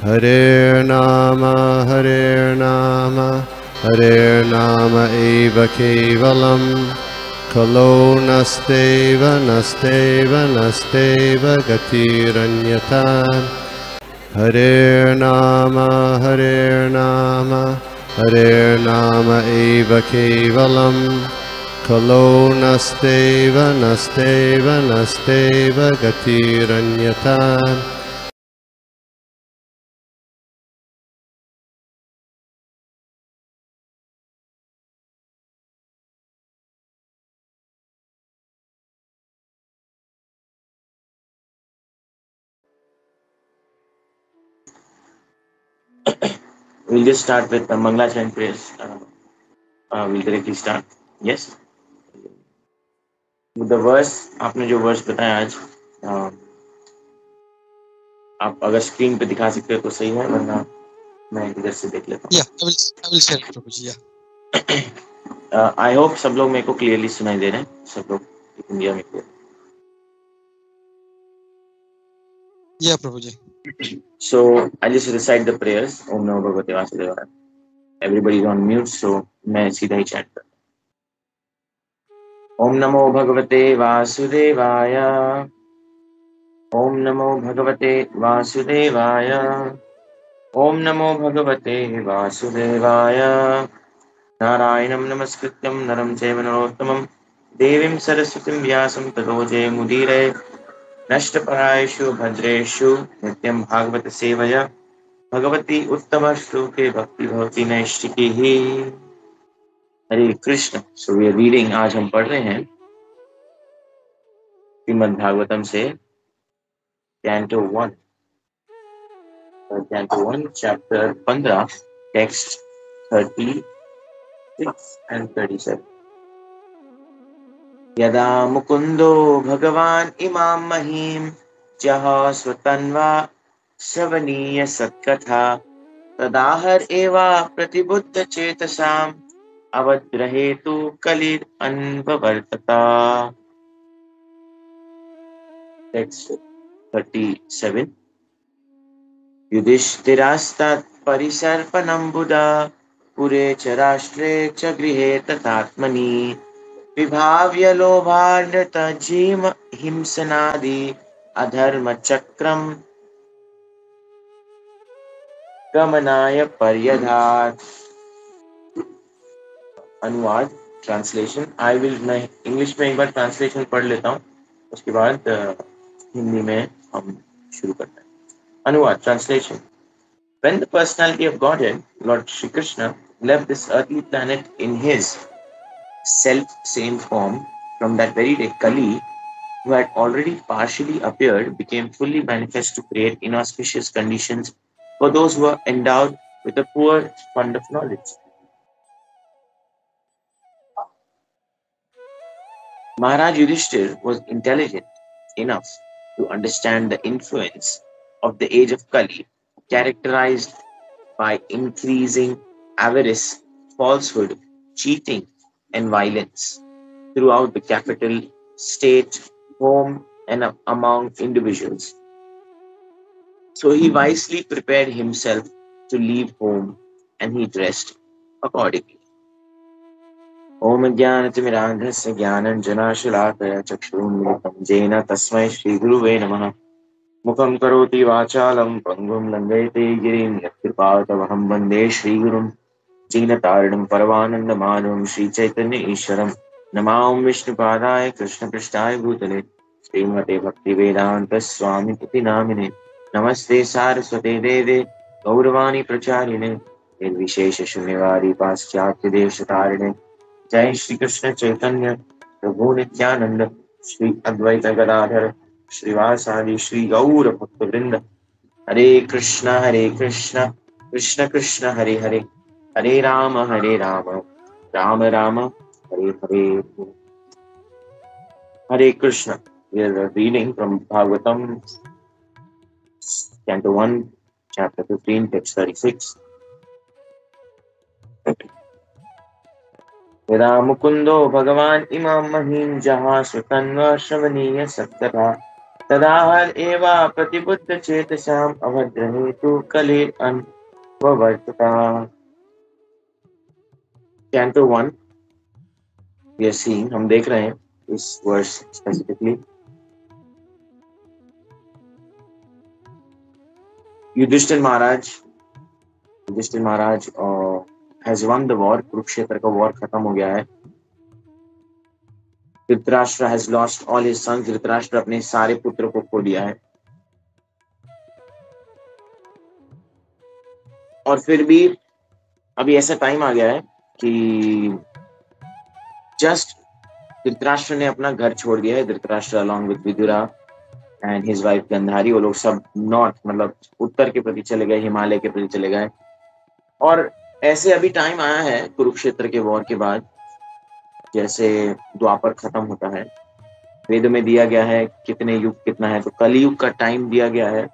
Hare Nama, Hare Nama eva kevalam, Kalo nasteva, nasteva, nasteva gatiranyata. Hare Nama, Hare Nama eva kevalam, Kalo nasteva, nasteva, nasteva gatiranyata. We'll just start with the Mangala prayers. We'll directly start. Yes. The verse, आपने जो verse बताया आज, आप अगर screen पे दिखा सकते हो तो सही है, वरना मैं इधर से देख लेता हूँ. Yeah, I will share Prabhu ji. I hope सब लोग मेरे को क्लियरली सुनाई दे रहे हैं, सब लोग इंडिया में को. Yeah, Prabhu ji. So I just recite the prayers. ओम नमो भगवते वासुदेवाय. Everybody is on mute, so मैं सीधा ही चैट करता हूँ. ओम नमो भगवते वासुदेवाय. ओम नमो भगवते वासुदेवाय. ओम नमो भगवते वासुदेवाय. नारायणं नमस्कृत्यं नरं चैव नरोत्तमं देवीं सरस्वतीं व्यासं ततो जयमुदीरये. नष्टप्रायेषु भद्रेषु नित्यं भागवत सेवया भगवती उत्तम श्लोके भक्ति भवति नैष्टिकीः. Hare Krishna. So we are reading, आज हम पढ़ रहे हैं श्रीमद् भागवतम से कैंटो 1 चैप्टर 15 टेक्स्ट 36 and 37. यदा मुकुंदो भगवान इमां महीं जह स्वतन्वा श्रवणीय सत्कथा तदाहर एवा प्रतिबुद्ध चेतसाम् अवद्रहेतु कलिर अन्ववर्तता. Text 37. युधिष्ठिरास्तात् परिसर्पणं बुधा पुरे च राष्ट्रे च गृहे तथात्मनि विभाव्य लोभार्णत जीम हिंसनादि अधर्म चक्रम गमनाय पर्यधात्. अनुवाद, ट्रांसलेशन. आई विल, मैं इंग्लिश में एक बार ट्रांसलेशन पढ़ लेता हूँ, उसके बाद हिंदी में हम शुरू करते हैं. अनुवाद, translation. When the personality of Godhead, Lord Shri Krishna, left this earthly planet in his self-same form, from that very day Kali, who had already partially appeared, became fully manifest to create inauspicious conditions for those who are endowed with a poor fund of knowledge. Maharaj Yudhishthir was intelligent enough to understand the influence of the age of Kali, characterized by increasing avarice, falsehood, cheating, and violence throughout the capital, state, home, and among individuals. So he wisely prepared himself to leave home, and he dressed accordingly. ओम ज्ञानतिमिरान्धस्य ज्ञानञ्जनाशलाकया चक्षुरुन्मिलितं येन तस्मै श्रीगुरुवे नमः. मुखं करोति वाचालं पङ्गुं लङ्घयते गिरिं यत्कृपातमहं वन्दे श्रीगुरुं दीनतारिणं परमानन्दमाधवं श्रीचैतन्य ईश्वरं. नमामि विष्णुपादाय कृष्णपृष्ठाय भूतले श्रीमते भक्तिवेदान्त स्वामी नामिने. नमस्ते सारस्वते देवे गौरवाणी प्रचारिणे निर्विशेष शून्यवादी पाश्चात्य देशतारिणे. जय श्री कृष्ण चैतन्य प्रभु नित्यानंद श्री अद्वैत गदाधर श्रीवासादि श्री गौर भक्तवृंद. हरे कृष्ण कृष्ण कृष्ण हरे हरे, हरे राम राम राम हरे हरे. हरे Krishna. We are reading from Bhagavatam, Canto 1, Chapter 15, Text 36. यदा मुकुंदो भगवान इमां महीं जहाँ सुतन्व श्रवणीय सत्कथा तदा हर एवा प्रतिबुद्ध चेतसाम अभद्र हेतु कलेर अनववर्तता। कैंटो 1 we are seeing, हम देख रहे हैं इस वर्ष specifically. Yudhishthira Maharaj has won the war. Kurukshetra का वॉर खत्म हो गया है। Dhritarashtra has lost all his sons. Dhritarashtra अपने सारे पुत्र को खो दिया है। और फिर भी अभी ऐसा टाइम आ गया है कि जस्ट धृतराष्ट्र ने अपना घर छोड़ दिया है। Dhritarashtra along with Vidura and his wife Gandhari, वो लोग सब नॉर्थ मतलब उत्तर के प्रति चले गए, हिमालय के प्रति चले गए। और ऐसे अभी टाइम आया है कुरुक्षेत्र के वॉर के बाद, जैसे द्वापर खत्म होता है, वेद में दिया गया है कितने युग कितना है, तो कलयुग का टाइम दिया गया है।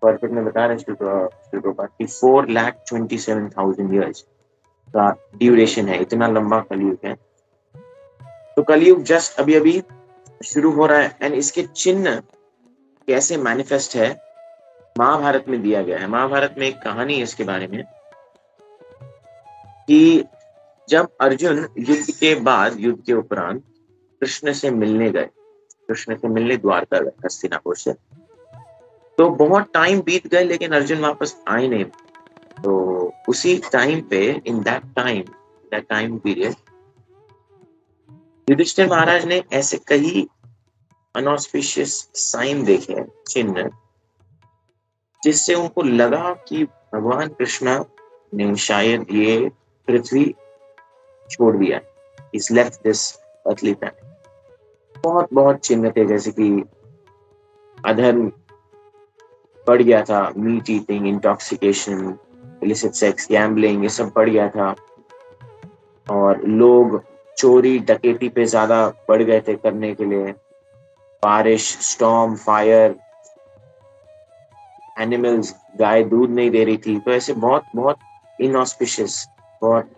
परफेक्ट में बता रहे हैं 4,27,000 ईयर्स का ड्यूरेशन है। इतना लंबा कलयुग है। तो कलयुग जस्ट अभी अभी शुरू हो रहा है। एंड इसके चिन्ह कैसे मैनिफेस्ट है महाभारत में दिया गया है। महाभारत में एक कहानी है इसके बारे में कि जब अर्जुन युद्ध के बाद, युद्ध के उपरांत कृष्ण से मिलने गए, कृष्ण से मिलने द्वारका गए हस्तिनापुर से, तो बहुत टाइम बीत गए लेकिन अर्जुन वापस आए नहीं। तो उसी टाइम पे, in that time period, Yudhishthira Maharaj ने ऐसे कई अनऑस्पिशियस साइन देखे हैं, चिन्ह, जिससे उनको लगा कि भगवान कृष्ण ने शायद ये पृथ्वी छोड़ दिया, is left this earthly planet. बहुत बहुत चिन्ह थे, जैसे कि अधर्म बढ़ गया था, meat eating, intoxication, illicit sex, gambling, ये सब बढ़ गया था। और लोग चोरी डकैती पे ज्यादा बढ़ गए थे करने के लिए। बारिश, स्टॉर्म, फायर, एनिमल्स, गाय दूध नहीं दे रही थी। तो ऐसे बहुत बहुत इनऑस्पिशियस, बहुत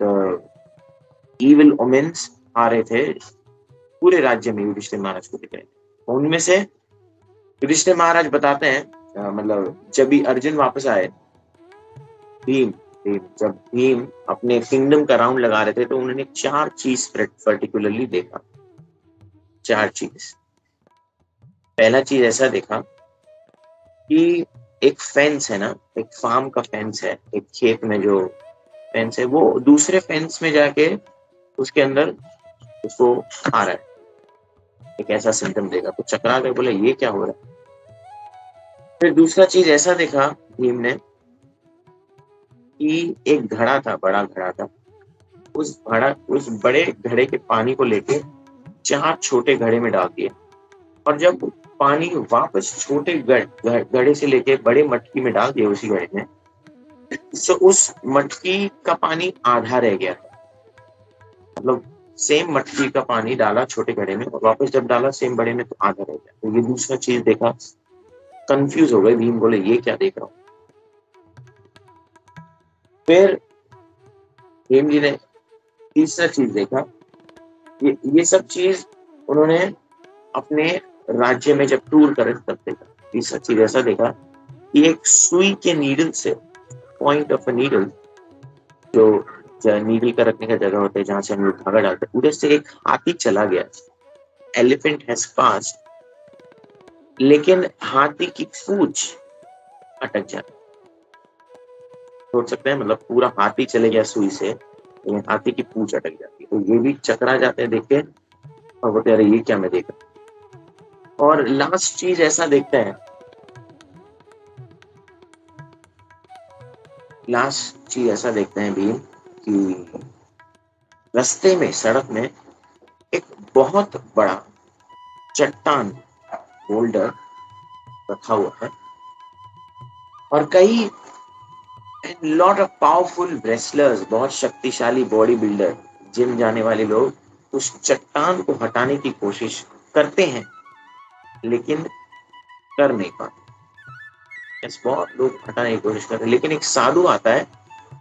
इविल ओमेन्स आ रहे थे पूरे राज्य में, युधिष्ठिर महाराज को दिख रहे थे। उनमें से युधिष्ठिर महाराज बताते हैं, मतलब जब भी अर्जुन वापस आए, जब भीम अपने किंगडम का राउंड लगा रहे थे, तो उन्होंने 4 चीज पर्टिकुलरली देखा। 4 चीज। पहला चीज ऐसा देखा कि एक फेंस है ना, एक फार्म का फेंस है, एक खेत में जो फेंस है, वो दूसरे फेंस में जाके उसके अंदर उसको खा रहा है। एक ऐसा सिम्टम देखा तो चकरा गए, बोले ये क्या हो रहा है। फिर दूसरा चीज ऐसा देखा भीम ने कि एक घड़ा था, बड़ा घड़ा था। उस बड़े घड़े के पानी को लेके 4 छोटे घड़े में डाल दिए, और जब पानी वापस छोटे घड़े से लेके बड़े मटकी में डाल दिया उसी घड़े में, तो उस मटकी का पानी आधा रह गया। मतलब सेम मटकी का पानी डाला छोटे घड़े में, और वापस जब डाला सेम बड़े में, तो आधा रह गया। तो ये दूसरा चीज देखा। कंफ्यूज हो गए भीम, बोले ये क्या देख रहा हूं। फिर भीम जी ने तीसरा चीज देखा। ये सब चीज उन्होंने अपने राज्य में जब टूर करे तब देखा। तीसरा चीज ऐसा देखा कि एक सुई के नीडल से, पॉइंट ऑफ अ नीडल, जो नीडल का रखने का जगह होता है जहां से हम लोग धागा डालते हैं, उधर से एक हाथी चला गया। एलिफेंट हैज पास्ड, लेकिन हाथी की पूंछ अटक जाती। सोच सकते हैं, मतलब पूरा हाथी चले गया सुई से, लेकिन हाथी की पूंछ अटक जाती है। तो ये भी चकरा जाते हैं देख के, और बोलते अरे ये क्या मैं देख रहा हूं। और लास्ट चीज ऐसा देखते हैं, भीम कि रास्ते में, सड़क में एक बहुत बड़ा चट्टान, बोल्डर रखा हुआ है, और कई लॉट ऑफ पावरफुल रेसलर्स, बहुत शक्तिशाली बॉडी बिल्डर, जिम जाने वाले लोग उस चट्टान को हटाने की कोशिश करते हैं, लेकिन कर नहीं पाते। बहुत लोग हटाने की कोशिश करते हैं, लेकिन एक साधु आता है,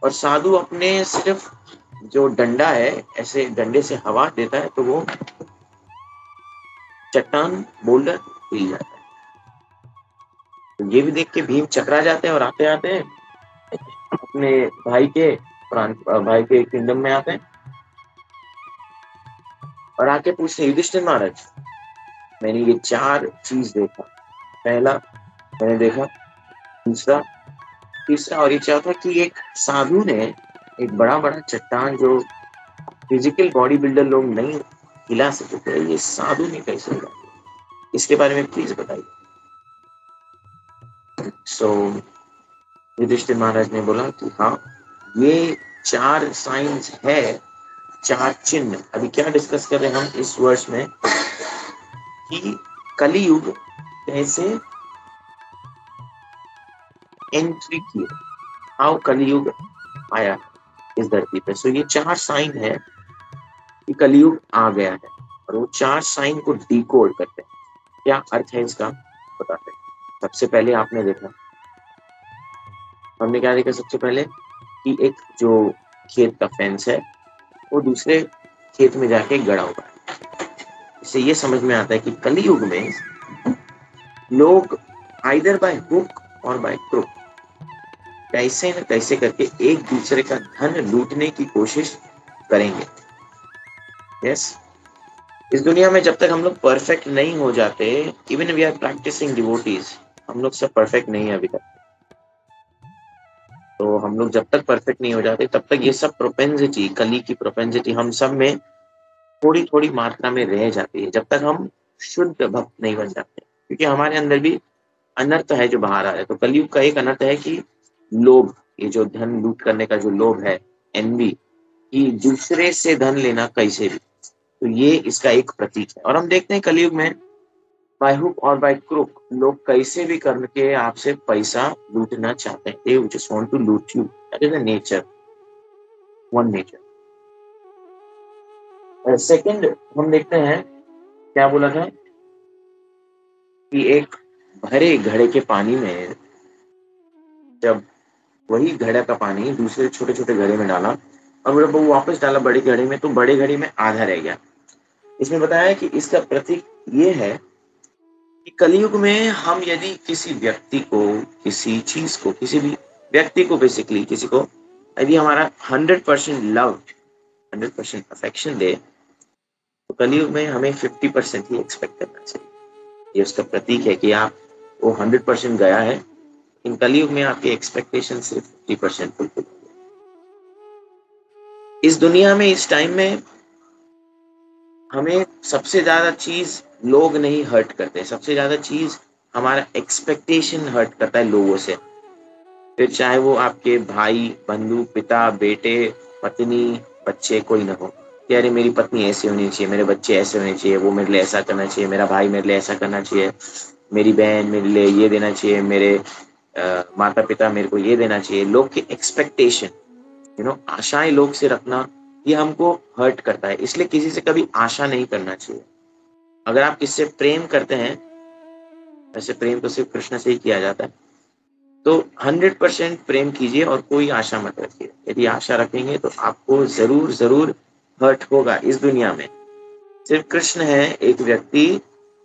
और साधु अपने सिर्फ जो डंडा है, ऐसे डंडे से हवा देता है, तो वो चट्टान, बोल्डर हिल जाता है। तो ये भी देख के भीम चकरा जाते हैं और आते आते हैं अपने भाई के भाई के किंगडम में आते हैं और आके पूछते हैं, युधिष्ठिर महाराज मैंने ये 4 चीज देखा, पहला मैंने देखा, दूसरा, तीसरा, और ये चौथा कि एक साधु ने एक बड़ा बड़ा चट्टान जो फिजिकल बॉडी बिल्डर लोग नहीं हिला सके थे, ये साधु ने कैसे हिला, इसके बारे में प्लीज बताइए। सो युधिष्ठिर महाराज ने बोला कि हाँ ये 4 साइंस है, 4 चिन्ह। अभी क्या डिस्कस कर रहे हैं हम इस वर्ष में कि कलियुग कैसे एंट्री की, हाउ कलियुग आया इस धरती पे। सो ये 4 साइन है कि कलियुग आ गया है और वो 4 साइन को डिकोड करते हैं। क्या अर्थ है इसका बताते हैं। सबसे पहले आपने देखा, हमने क्या देखा सबसे पहले कि एक जो खेत का फेंस है वो दूसरे खेत में जाके गड़ा हुआ है। इससे ये समझ में आता है कि कलियुग में लोग आइदर बाय हुक और बाय क्रुक कैसे न कैसे करके एक दूसरे का धन लूटने की कोशिश करेंगे। यस, इस दुनिया में जब तक हम लोग परफेक्ट नहीं हो जाते, even we are practicing devotees, हम लोग सब परफेक्ट नहीं है अभी तक, तो हम लोग जब तक परफेक्ट नहीं हो जाते तब तक ये सब प्रोपेंसिटी, कली की प्रोपेंसिटी हम सब में थोड़ी थोड़ी मात्रा में रह जाती है, जब तक हम शुद्ध भक्त नहीं बन जाते, क्योंकि हमारे अंदर भी अनर्थ है जो बाहर आ रहा है। तो कलयुग का एक अनर्थ है कि लोभ, ये जो धन लूट करने का जो लोभ है, एनवी, कि दूसरे से धन लेना कैसे भी, तो ये इसका एक प्रतीक है। और हम देखते हैं कलयुग में बाय हुक और बाय क्रुक लोग कैसे भी करके आपसे पैसा लूटना चाहते हैं। They just want to loot you. That is a nature, one nature. Second हम देखते हैं क्या बोला था कि एक भरे घड़े के पानी में जब वही घड़े का पानी दूसरे छोटे छोटे घड़े में डाला और जब वो वापस डाला बड़े घड़े में, तो बड़े घड़े में आधा रह गया। इसमें बताया कि इसका प्रतीक ये है कि कलयुग में हम यदि किसी व्यक्ति को, किसी चीज को, किसी भी व्यक्ति को, बेसिकली किसी को यदि हमारा 100% लव, 100% अफेक्शन दे, तो कलयुग में हमें 50% ही एक्सपेक्ट करना चाहिए। ये उसका प्रतीक है कि आप वो 100% गया है, इन कलयुग में आपकी एक्सपेक्टेशन सिर्फ 50% फुलफिल हो गई। इस दुनिया में इस टाइम में हमें सबसे ज्यादा चीज लोग नहीं हर्ट करते, सबसे ज्यादा चीज हमारा एक्सपेक्टेशन हर्ट करता है लोगों से। फिर चाहे वो आपके भाई, बंधु, पिता, बेटे, पत्नी, बच्चे, कोई ना हो कि अरे मेरी पत्नी ऐसी होनी चाहिए, मेरे बच्चे ऐसे होने चाहिए, वो मेरे लिए ऐसा करना चाहिए, मेरा भाई मेरे लिए ऐसा करना चाहिए, मेरी बहन मेरे लिए ये देना चाहिए, मेरे माता पिता मेरे को ये देना चाहिए। लोग की एक्सपेक्टेशन, आशाएं लोग से रखना, ये हमको हर्ट करता है। इसलिए किसी से कभी आशा नहीं करना चाहिए। अगर आप किससे प्रेम करते हैं, वैसे प्रेम तो सिर्फ कृष्ण से ही किया जाता है, तो 100% प्रेम कीजिए और कोई आशा मत रखिए। यदि आशा रखेंगे तो आपको जरूर जरूर हर्ट होगा। इस दुनिया में सिर्फ कृष्ण है एक व्यक्ति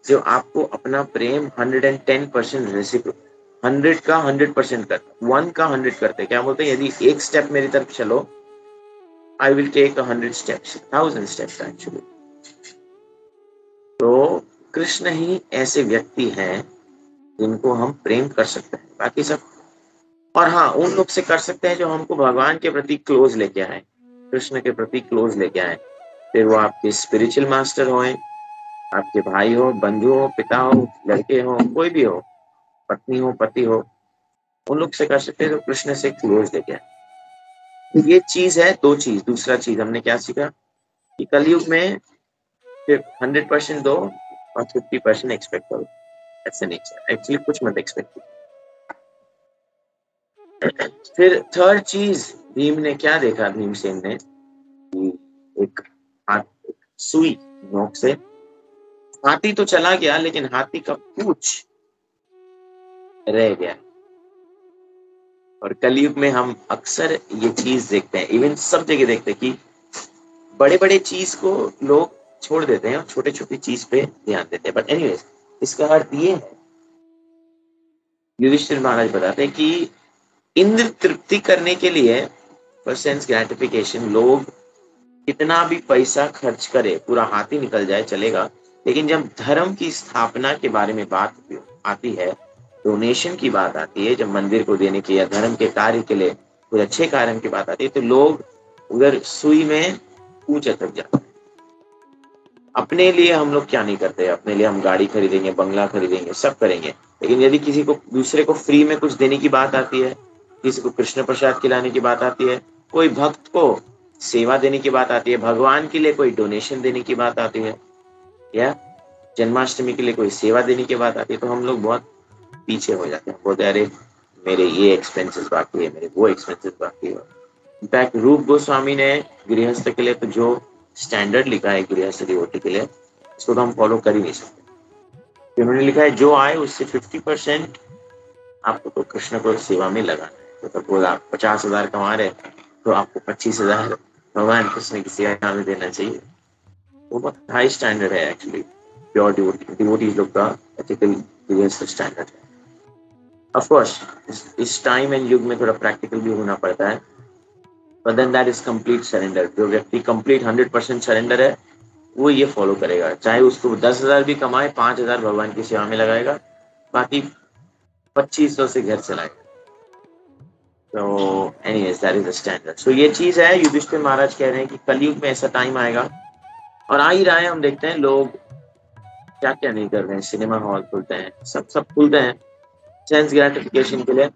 जो आपको अपना प्रेम 110% रेसिप्रोक, 100 का 100% करता, 1 का 100 करते। क्या बोलते हैं, यदि एक स्टेप मेरी तरफ चलो, I will take 100 steps, 1000 steps actually. तो कृष्ण ही ऐसे व्यक्ति हैं जिनको हम प्रेम कर सकते हैं, बाकी सब, और हाँ उन लोग से कर सकते हैं जो हमको भगवान के प्रति क्लोज लेके आए, कृष्ण के प्रति क्लोज लेके आए। फिर वो आपके स्पिरिचुअल मास्टर हों, आपके भाई हो, बंधु हो, पिता हो, लड़के हो, कोई भी हो, पत्नी हो, पति हो, उन लोग से कर सकते हैं जो कृष्ण से क्लोज लेके आए। तो ये चीज है, 2 चीज। दूसरा चीज हमने क्या सीखा कि कलयुग में सिर्फ 100% दो और 50% एक्सपेक्ट करो। ऐसे नहीं चाहिए एक्चुअली, कुछ मत एक्सपेक्ट। फिर थर्ड चीज भीम ने क्या देखा, भीमसेन ने एक सुई नोक से हाथी तो चला गया, लेकिन हाथी का पूंछ रह गया। और कलयुग में हम अक्सर ये चीज देखते हैं, इवन सब जगह देखते हैं कि बड़े बड़े चीज को लोग छोड़ देते हैं और छोटे छोटी चीज पे ध्यान देते हैं। बट एनीवेज, इसका अर्थ ये है युधिष्ठिर महाराज बताते हैं कि इंद्र तृप्ति करने के लिए, फॉर सेंस ग्रेटिफिकेशन, लोग कितना भी पैसा खर्च करे, पूरा हाथ ही निकल जाए चलेगा, लेकिन जब धर्म की स्थापना के बारे में बात आती है, डोनेशन की बात आती है, जब मंदिर को देने की या धर्म के कार्य के लिए कोई अच्छे कार्य की बात आती है, तो लोग उधर सुई में ऊंचे तक जाते हैं। अपने लिए हम लोग क्या नहीं करते, अपने लिए हम गाड़ी खरीदेंगे, बंगला खरीदेंगे, सब करेंगे, लेकिन यदि किसी को दूसरे को फ्री में कुछ देने की बात आती है, किसी को कृष्ण प्रसाद खिलाने की बात आती है, कोई भक्त को सेवा देने की बात आती है, भगवान के लिए कोई डोनेशन देने की बात आती है, या जन्माष्टमी के लिए कोई सेवा देने की बात आती है, तो हम लोग बहुत पीछे हो जाते हैं, बोलते अरे मेरे ये एक्सपेंसेस बाकी है, मेरे वो एक्सपेंसेस बाकी है। इनफैक्ट रूप गोस्वामी ने गृहस्थ के लिए तो जो स्टैंडर्ड लिखा है गृहस्थ डिवोटी के लिए, उसको तो हम फॉलो कर ही नहीं सकते। उन्होंने लिखा है जो आए उससे 50% आपको तो कृष्ण को सेवा में लगाना है। तो सपोज आप 50,000 कमा रहे तो आपको 25,000 भगवान कृष्ण की सेवा में देना चाहिए। वो बहुत हाई स्टैंडर्ड है एक्चुअली, प्योर डिवोटीज लोग का एथिकल गृहस्थ स्टैंडर्ड है। ऑफ कोर्स इस टाइम एंड युग में थोड़ा प्रैक्टिकल भी होना पड़ता है, but then that is complete surrender। जो व्यक्ति complete 100% सरेंडर है वो ये फॉलो करेगा, चाहे उसको 10,000 भी कमाए, 5,000 भगवान की सेवा में लगाएगा, बाकी 2500 से घर चलाएगा। तो anyways that is the standard. So ये चीज है, युधिष्ठिर महाराज कह रहे हैं कि कलयुग में ऐसा टाइम आएगा, और आ ही रहा है। हम देखते हैं लोग क्या क्या नहीं कर रहे हैं, सिनेमा हॉल खुलते हैं, सब खुलते हैं सेंस ग्रेटिफिकेशन के लिए,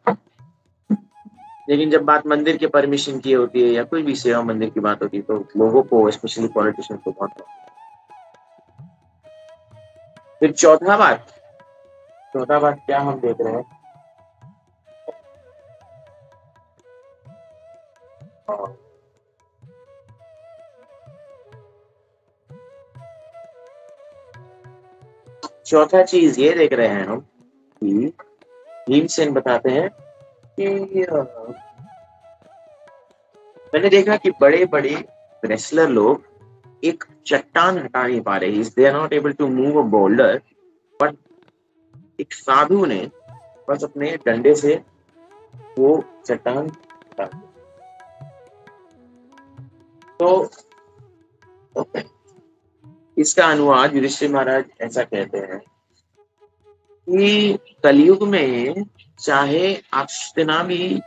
लेकिन जब बात मंदिर के परमिशन की होती है या कोई भी सेवा मंदिर की बात होती है तो लोगों को, स्पेशली पॉलिटिशियन को बहुत। फिर चौथा बात क्या हम देख रहे हैं, चौथा चीज ये देख रहे हैं हम कि भीमसेन बताते हैं कि मैंने देखा कि बड़े बड़े रेसलर लोग एक चट्टान हटा नहीं पा रहे, they are not able to move a boulder, but एक साधु ने बस अपने डंडे से वो चट्टान हटा दी। तो इसका अनुवाद युधिष्ठिर महाराज ऐसा कहते हैं कि कलयुग में चाहे आप कितना भी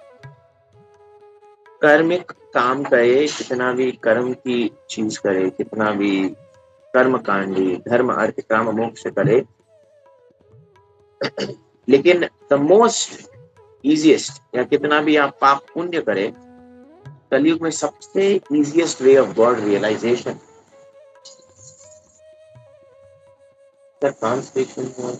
कर्मिक काम करे, कितना भी कर्म की चीज करे, कितना भी कर्म कांडी धर्म अर्थ काम मोक्ष करे, लेकिन द मोस्ट इजिएस्ट, या कितना भी आप पाप पुण्य करे, कलयुग में सबसे easiest way of God realization translation है।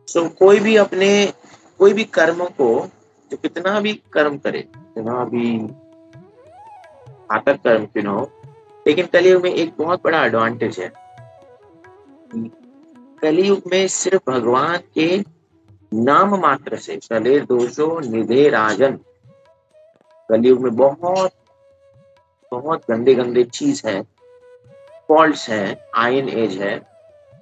So, कोई भी कर्म को, जो कितना भी कर्म करे, कितना भी घातक कर्म क्यों न हो, लेकिन कलयुग में एक बहुत बड़ा एडवांटेज है। कलयुग में सिर्फ भगवान के नाम मात्र से, कले दोषो निधे राजन, कलयुग में बहुत बहुत गंदे गंदे चीज है, फॉल्ट्स है, आयन एज है।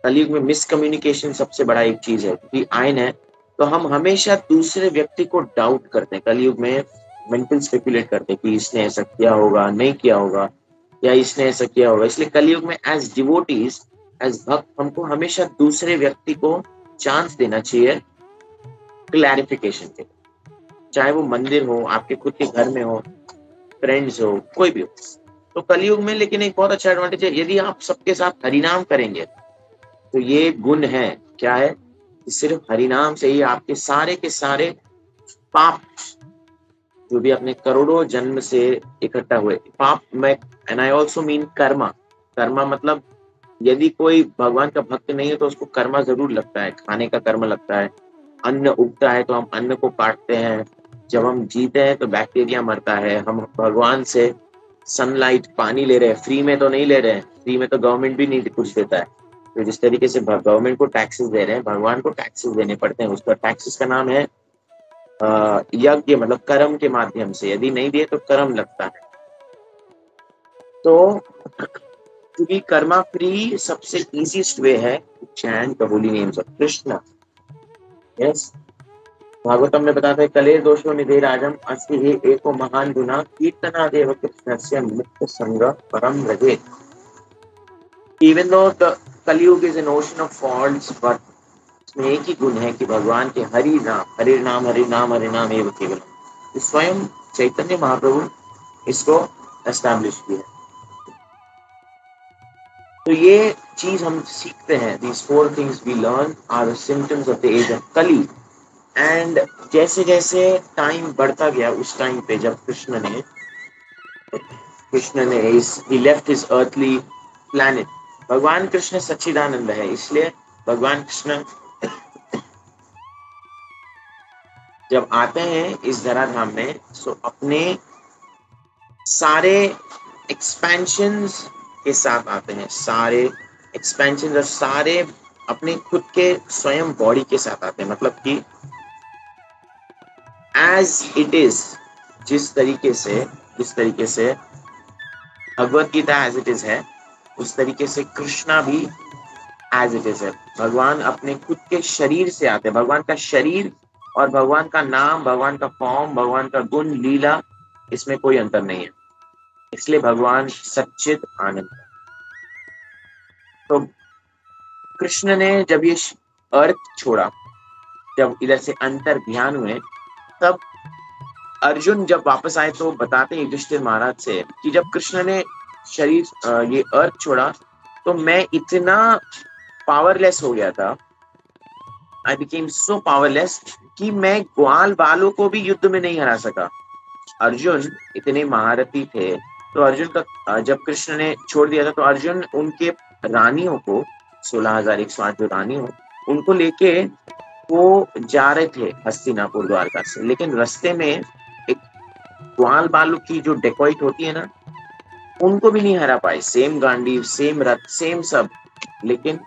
कलयुग में मिसकम्युनिकेशन सबसे बड़ा एक चीज है, क्योंकि आयन है तो हम हमेशा दूसरे व्यक्ति को डाउट करते हैं। कलयुग में मेंटल स्पेकुलेट करते हैं कि इसने ऐसा किया होगा, नहीं किया होगा, या इसने ऐसा किया होगा। इसलिए कलयुग में एज डिवोटीज, एज भक्त, हमको हमेशा दूसरे व्यक्ति को चांस देना चाहिए क्लैरिफिकेशन के, चाहे वो मंदिर हो, आपके खुद के घर में हो, फ्रेंड्स हो, कोई भी हो। तो कलयुग में लेकिन एक बहुत अच्छा एडवांटेज है, यदि आप सबके साथ हरिनाम करेंगे तो ये गुण है, क्या है, सिर्फ हरिनाम से ही आपके सारे के सारे पाप, जो भी अपने करोड़ों जन्म से इकट्ठा हुए पाप में, and I also mean Karma. Karma मतलब यदि कोई भगवान का भक्त नहीं है तो उसको कर्मा जरूर लगता है, खाने का कर्म लगता है, अन्न उगता है तो हम अन्न को काटते हैं, जब हम जीते हैं तो बैक्टीरिया मरता है, हम भगवान से सनलाइट, पानी ले रहे हैं, फ्री में तो नहीं ले रहे हैं, फ्री में तो गवर्नमेंट भी नहीं कुछ देता है। तो जिस तरीके से गवर्नमेंट को टैक्सेस दे रहे हैं, भगवान को टैक्सेस देने पड़ते हैं, उसका टैक्सेस का नाम है यज्ञ मतलब कर्म के माध्यम से, यदि नहीं दिए तो कर्म लगता है। तो to be karma free सबसे easiest way है chant the holy names of Krishna. Yes. Bhagavatam में बताते हैं कलेर दोषो निधे राजम अस्ति हे एको महान गुना कीर्तना देव कृष्णस्य मुक्त संग परम रजे. Even though the Kali Yuga is an ocean of faults, but इसमें एक ही गुण है कि भगवान के हरि नाम एवं केवल. स्वयं चैतन्य महाप्रभु इसको एस्टैब्लिश किया. तो ये चीज हम सीखते हैं. These four things we learn are the symptoms of the age of Kali. And जैसे जैसे टाइम बढ़ता गया, उस टाइम पे जब कृष्ण ने he left his earthly planet. भगवान कृष्ण सच्चिदानंद है, इसलिए भगवान कृष्ण जब आते हैं इस धराधाम में, सो अपने सारे एक्सपेंशंस के साथ आते हैं. सारे एक्सपेंशन और सारे अपने खुद के स्वयं बॉडी के साथ आते हैं. मतलब कि एज इट इज, जिस तरीके से Bhagavad Gita as it is है, उस तरीके से कृष्णा भी एज इट इज है. भगवान अपने खुद के शरीर से आते हैं. भगवान का शरीर और भगवान का नाम, भगवान का फॉर्म, भगवान का गुण, लीला, इसमें कोई अंतर नहीं है. इसलिए भगवान सच्चिद आनंद है. तो कृष्ण ने जब ये अर्थ छोड़ा, जब इधर से अंतर ध्यान हुए, तब अर्जुन जब वापस आए तो बताते हैं युधिष्ठिर महाराज से कि जब कृष्ण ने शरीर ये अर्थ छोड़ा तो मैं इतना पावरलेस हो गया था. आई बिकेम सो पावरलेस कि मैं ग्वाल बालों को भी युद्ध में नहीं हरा सका. अर्जुन इतने महारथी थे. तो अर्जुन का जब कृष्ण ने छोड़ दिया था तो अर्जुन उनके रानियों को, 16,108 जो रानी हो, उनको लेके वो जा रहे थे हस्तिनापुर द्वारका से. लेकिन रास्ते में एक ग्वाल बालू की जो डेकोइट होती है ना, उनको भी नहीं हरा पाए. सेम गांडीव, सेम रथ, सेम सब, लेकिन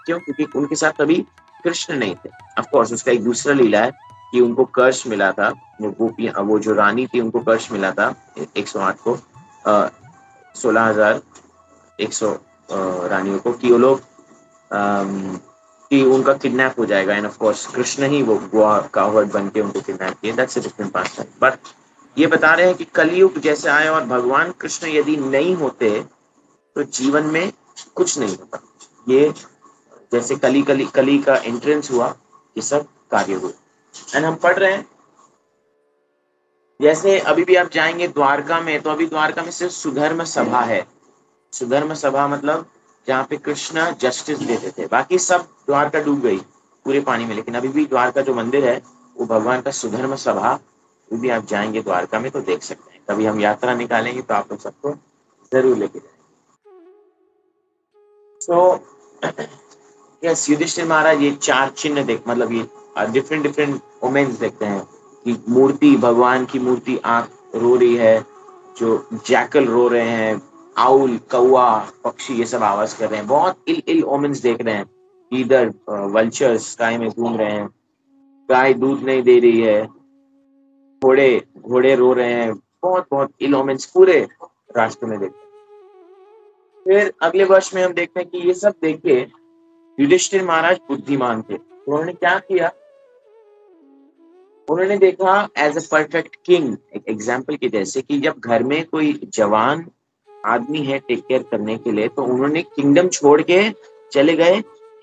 क्यों? क्योंकि उनके साथ कभी कृष्ण नहीं थे. ऑफ कोर्स उसका एक दूसरा लीला है कि उनको कर्ष मिला था. वो जो रानी थी उनको कर्ष मिला था 108 को, 16,100 रानियों को, कि वो लोग कि उनका किडनैप हो जाएगा. एंड ऑफ कोर्स कृष्ण ही वो कावर्ड बन के उनको किडनैप किए. That's a different past. But ये बता रहे हैं कि कलयुग जैसे आए और भगवान कृष्ण यदि नहीं होते तो जीवन में कुछ नहीं होता. ये जैसे कली का एंट्रेंस हुआ, ये सब कार्य हुए. एंड हम पढ़ रहे हैं, जैसे अभी भी आप जाएंगे द्वारका में, तो अभी द्वारका में सिर्फ सुधर्म सभा है. सुधर्म सभा मतलब जहाँ पे कृष्ण जस्टिस देते थे. बाकी सब द्वारका डूब गई पूरे पानी में. लेकिन अभी भी द्वारका जो मंदिर है वो भगवान का सुधर्म सभा. भी आप जाएंगे द्वारका में तो देख सकते हैं. कभी हम यात्रा निकालेंगे तो आप लोग सबको जरूर लेके जाएंगे. सो यस, युधिष्ठिर महाराज ये 4 चिन्ह देख, मतलब ये डिफरेंट ओमेन्स देखते हैं कि मूर्ति, भगवान की मूर्ति आंख रो रही है, जो जैकल रो रहे हैं, आउल, कौआ, पक्षी ये सब आवाज कर रहे हैं. बहुत इल ओमेन्स देख रहे हैं. इधर वल्चर्स स्काई में घूम रहे हैं, गाय दूध नहीं दे रही है, घोड़े रो रहे हैं. बहुत इल ओमेन्स पूरे राष्ट्र में देखते हैं. फिर अगले वर्ष में हम देखते हैं कि ये सब देख के युधिष्ठिर महाराज बुद्धिमान थे. उन्होंने क्या किया? उन्होंने देखा एज अ परफेक्ट किंग, एक एग्जाम्पल के जैसे कि जब घर में कोई जवान आदमी है टेक केयर करने के लिए, तो उन्होंने किंगडम छोड़ के चले गए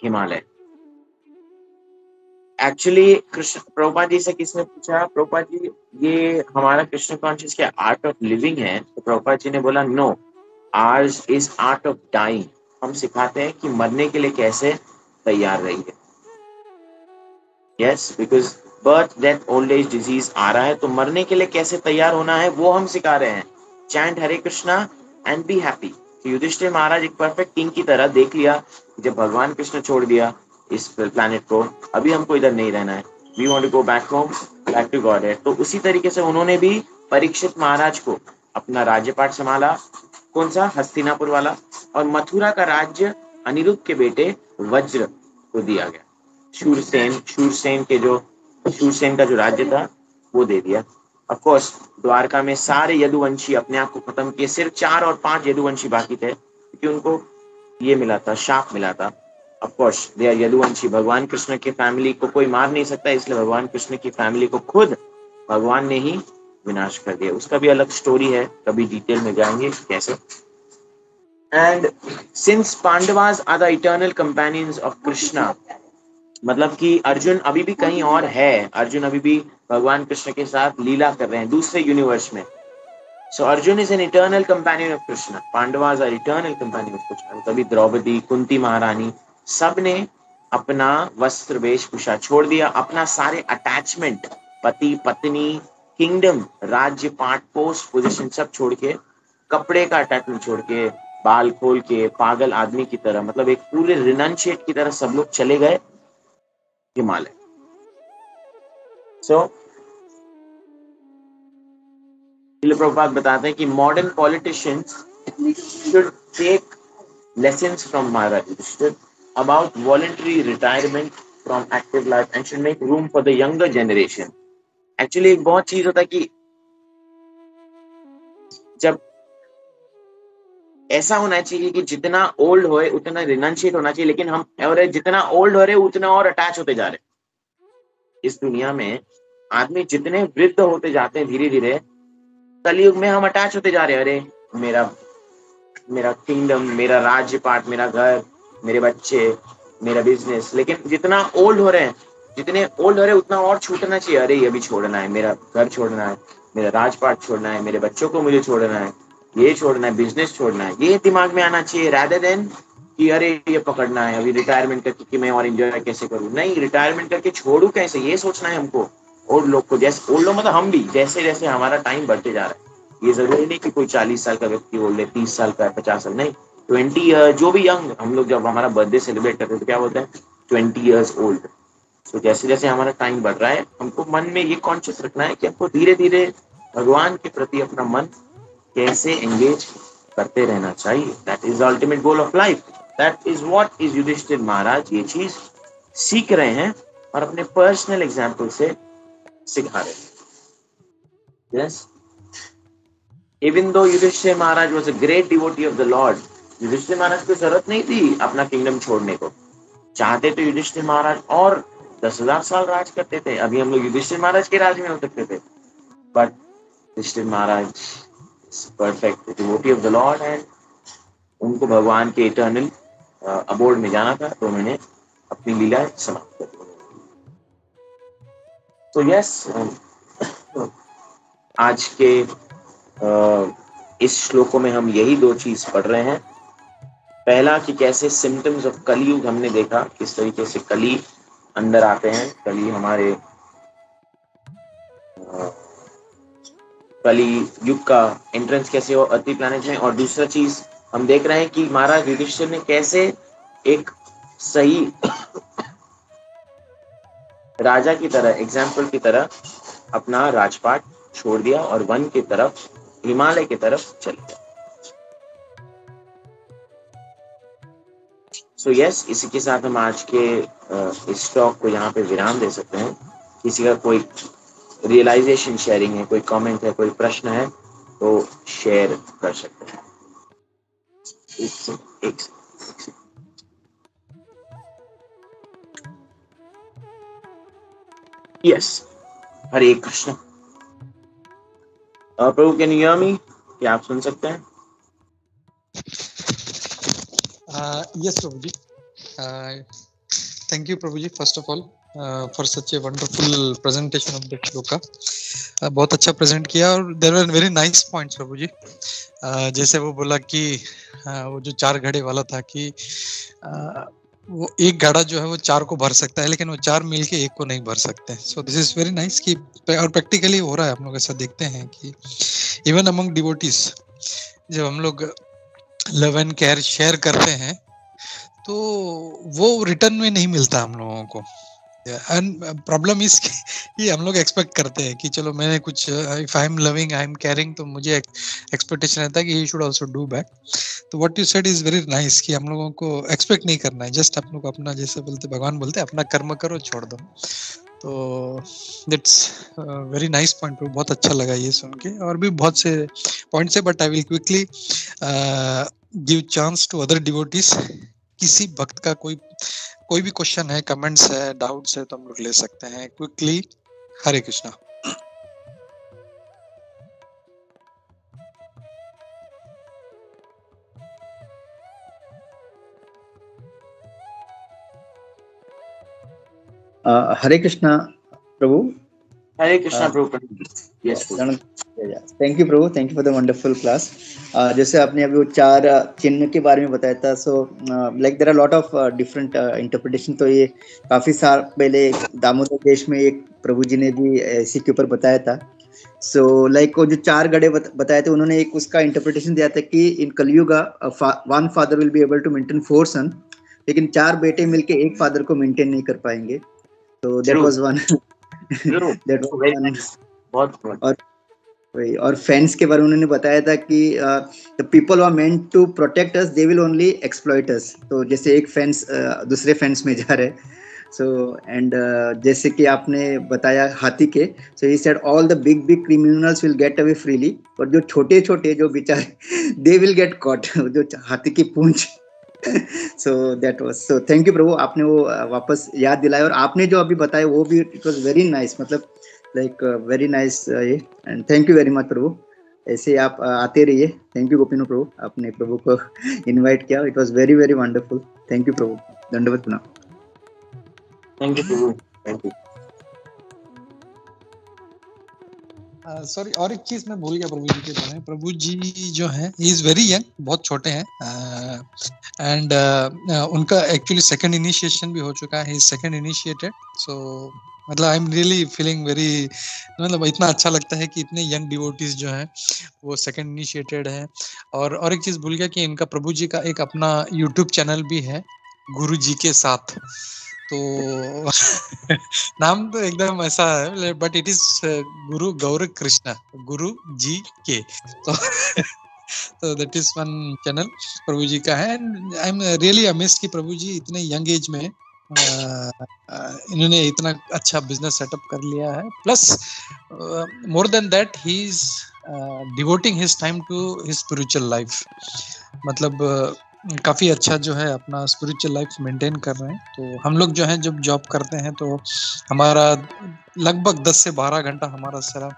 हिमालय. एक्चुअली कृष्ण प्रभुपाद जी से किसने पूछा, प्रभुपाद जी ये हमारा कृष्ण कॉन्शियस क्या आर्ट ऑफ लिविंग है? तो प्रभुपाद जी ने बोला no, ours is art of dying. हम सिखाते हैं कि मरने के लिए कैसे तैयार रहिए. Yes, because birth, death, old age, disease आ रहा है, तो मरने के लिए कैसे तैयार होना है वो हम सिखा रहे हैं. Chant Hare Krishna and be happy. तो युधिष्ठिर महाराज एक परफेक्ट किंग की तरह देख लिया, जब भगवान कृष्ण छोड़ दिया इस प्लैनेट को, अभी हमको इधर नहीं रहना है, we want to go back home, back to God. तो उसी तरीके से उन्होंने भी परीक्षित महाराज को अपना राज्यपाठ संभाला. कौन सा? हस्तिनापुर वाला. और मथुरा का राज्य अनिरुद्ध के बेटे वज्र को दिया गया. शूरसेन के जो शूरसेन का जो राज्य था वो दे दिया। ऑफ कोर्स द्वारका में सारे यदुवंशी अपने आप को खत्म किए, सिर्फ 4 और 5 यदुवंशी बाकी थे, क्योंकि उनको ये मिला था, शाप मिला था। Of course they are Yaduvanshi, भगवान कृष्ण की फैमिली को कोई मार नहीं सकता, इसलिए भगवान कृष्ण की फैमिली को खुद भगवान ने ही विनाश कर दिया। उसका भी अलग स्टोरी है, कभी डिटेल में जाएंगे कैसे। And since Pandavas are the eternal companions of Krishna, मतलब कि अर्जुन अभी भी कहीं और है, अर्जुन अभी भी भगवान कृष्ण के साथ लीला कर रहे हैं दूसरे यूनिवर्स में। So Arjuna is an eternal companion of Krishna, Pandavas are eternal companion of Krishna. तभी द्रौपदी, कुंती महारानी सब ने अपना वस्त्र वेशभूषा छोड़ दिया, अपना सारे अटैचमेंट, पति पत्नी, किंगडम, राज्य, पार्ट, पोस्ट, पोजीशन सब छोड़ के, कपड़े का अटैचमेंट छोड़ के, बाल खोल के पागल आदमी की तरह, मतलब एक पूरे रिनंशिएट की तरह सब लोग चले गए हिमालय। सो प्रभुपाद बताते हैं कि modern politicians should take lessons from Maharaj Yudhishthir about voluntary retirement from active life and should make room for the younger generation. Actually एक बहुत चीज होता है कि जब ऐसा होना चाहिए कि जितना ओल्ड होए उतना रिनंशिएट होना चाहिए, लेकिन हम और जितना ओल्ड हो रहे उतना और अटैच होते जा रहे। इस दुनिया में आदमी जितने वृद्ध होते जाते हैं धीरे धीरे, कलयुग में हम अटैच होते जा रहे हैं। अरे मेरा किंगडम, मेरा राज्य पाठ, मेरा घर, मेरे बच्चे, मेरा बिजनेस। लेकिन जितना ओल्ड हो रहे हैं, जितने ओल्ड हो रहे हैं उतना और छूटना चाहिए। अरे ये भी छोड़ना है, मेरा घर छोड़ना है, मेरा राजपाट छोड़ना है, मेरे बच्चों को मुझे छोड़ना है, ये छोड़ना है, बिजनेस छोड़ना है, ये दिमाग में आना चाहिए, rather than कि अरे ये पकड़ना है अभी रिटायरमेंट करके कि मैं और एंजॉय कैसे करूं। नहीं, रिटायरमेंट करके छोड़ू कैसे, ये सोचना है हमको। ओल्ड लोग को, जैसे ओल्ड लोग मतलब हम भी, जैसे जैसे हमारा टाइम बढ़ते जा रहा है, ये जरूरी नहीं कि कोई 40 साल का व्यक्ति ओल्ड है, 30 साल का है, 50 साल, नहीं, 20 ईयर, जो भी यंग। हम लोग जब हमारा बर्थडे सेलिब्रेट करते हैं तो क्या बोलते हैं, 20 ईयर्स ओल्ड। तो जैसे जैसे हमारा टाइम बढ़ रहा है, हमको मन में ये कॉन्शियस रखना है कि हमको धीरे धीरे भगवान के प्रति अपना मन कैसे एंगेज करते रहना चाहिए। That is the ultimate goal of life. That is what is Yudhishthira Maharaj ये चीज सीख रहे हैं और अपने पर्सनल एग्जाम्पल से सिखा रहे हैं। Yes, even though Yudhishthira Maharaj was a great devotee of the lord, Yudhishthira Maharaj को जरूरत नहीं थी अपना किंगडम छोड़ने को। चाहते तो युधिष्ठिर महाराज और 10,000 साल राज करते थे, अभी हम लोग युधिष्ठिर महाराज के राज में हो सकते थे। But Yudhishthira Maharaj perfect devotee of the lord and उनको भगवान के इटर्नल अबोर्ड में जाना था, तो उन्होंने अपनी लीला समाप्त कर दी। तो यस, आज के इस श्लोकों में हम यही दो चीज पढ़ रहे हैं। पहला कि कैसे सिम्टम्स ऑफ कलयुग हमने देखा, किस तरीके से कली अंदर आते हैं, कली हमारे कली युग का एंट्रेंस कैसे हो अति प्लैनेट में। और दूसरा चीज हम देख रहे हैं कि महाराज युधिष्ठिर ने कैसे एक सही राजा की तरह, एग्जाम्पल की तरह अपना राजपाट छोड़ दिया और वन की तरफ, हिमालय की तरफ चले गए। सो यस, इसी के साथ हम आज के इस टॉक को यहाँ पे विराम दे सकते हैं। किसी का कोई रियलाइजेशन शेयरिंग है, कोई कमेंट है, कोई प्रश्न है तो शेयर कर सकते हैं। एक yes, Hare Krishna. Prabhu can you hear me? क्या आप सुन सकते हैं? Yes, Prabhuji. Thank you, Prabhuji, first of all, for such a wonderful presentation of the shloka. बहुत अच्छा प्रेजेंट किया और there were very nice points, Prabhuji. जैसे वो बोला कि वो जो 4 घड़े वाला था कि वो एक घड़ा जो है वो 4 को भर सकता है, लेकिन वो 4 मिलके एक को नहीं भर सकते। So this is very nice कि और प्रैक्टिकली हो रहा है। हम लोग ऐसा देखते हैं कि इवन अमंग डिवोटीज जब हम लोग लव एंड केयर शेयर करते हैं तो वो रिटर्न में नहीं मिलता हम लोगों को। एंड प्रॉब्लम इज कि हम लोग एक्सपेक्ट करते हैं कि चलो मैंने कुछ, if I am loving, I am caring, तो मुझे एक्सपेक्टेशन रहता है कि he should also do back. तो what you said is very nice कि हम लोगों को एक्सपेक्ट नहीं करना है, जस्ट आप लोग अपना, जैसे बोलते भगवान बोलते हैं, अपना कर्म करो छोड़ दो। तो दैट्स वेरी नाइस पॉइंट, बहुत अच्छा लगा ये सुन के। और भी बहुत से पॉइंट्स है, but I will quickly give chance to other devotees. किसी भक्त का कोई भी क्वेश्चन है, कमेंट्स है, डाउट्स है, तो हम लोग ले सकते हैं quickly. Hare Krishna. Hare Krishna Prabhu. Hare Krishna Prabhu. Yes thank you Prabhu, thank you for the wonderful class. जैसे आपने अभी वो 4 चिन्ह के बारे में बताया था, so like there are lot of different interpretation. तो ये काफी साल पहले दामोदर देश में एक प्रभु जी ने भी इसी के ऊपर बताया था। सो लाइक वो जो 4 गड़े बताए थे, उन्होंने एक उसका इंटरप्रिटेशन दिया था कि in Kalyug one father will be able to maintain 4 son, लेकिन 4 बेटे मिलके एक फादर को मेंटेन नहीं कर पाएंगे। तो that was one. That was one. बहुत और फैंस के बारे में उन्होंने बताया था कि the people are meant to protect us, they will only exploit us. तो जैसे एक फैंस दूसरे फैंस में जा रहे, सो एंड जैसे कि आपने बताया हाथी के, so he said all the big criminals will get away freely, और जो छोटे छोटे जो बेचारे दे विल गेट कॉट, जो हाथी की पूंछ। So that was, so thank you Prabhu, आपने वो वापस याद दिलाया। और आपने जो अभी बताया वो भी इट वाज वेरी नाइस, मतलब लाइक वेरी नाइस ये। And thank you very much Prabhu, ऐसे आप आते रहिए। थैंक यू गोपीनाथ प्रभु, आपने प्रभु को इनवाइट किया, it was very very wonderful. Thank you Prabhu, दंडवत प्रणाम। Thank you Prabhu, thank you. Sorry, और एक चीज मैं भूल गया प्रभु जी के बारे में। प्रभु जी जो है ही इज वेरी यंग, बहुत छोटे हैं, एंड उनका एक्चुअली सेकंड इनिशिएशन भी हो चुका है, सेकंड इनिशिएटेड। सो मतलब I am really feeling very, मतलब इतना अच्छा लगता है कि इतने यंग डिवोटीज जो हैं वो सेकंड इनिशिएटेड है। और एक चीज भूल गया कि इनका प्रभु जी का एक अपना यूट्यूब चैनल भी है, गुरु जी के साथ। तो नाम तो एकदम ऐसा है, बट इट इज गुरु गौर कृष्णा, गुरु जी के। तो दैट इज वन चैनल प्रभु जी का है। आई एम रियली अमेज्ड कि प्रभु जी इतने यंग एज में इन्होंने इतना अच्छा बिजनेस सेटअप कर लिया है। Plus more than that he is devoting his time to his spiritual life. मतलब काफी अच्छा जो है अपना स्पिरिचुअल लाइफ मेंटेन कर रहे हैं। तो हम लोग जो है जब जॉब करते हैं तो हमारा लगभग 10 से 12 घंटा हमारा सारा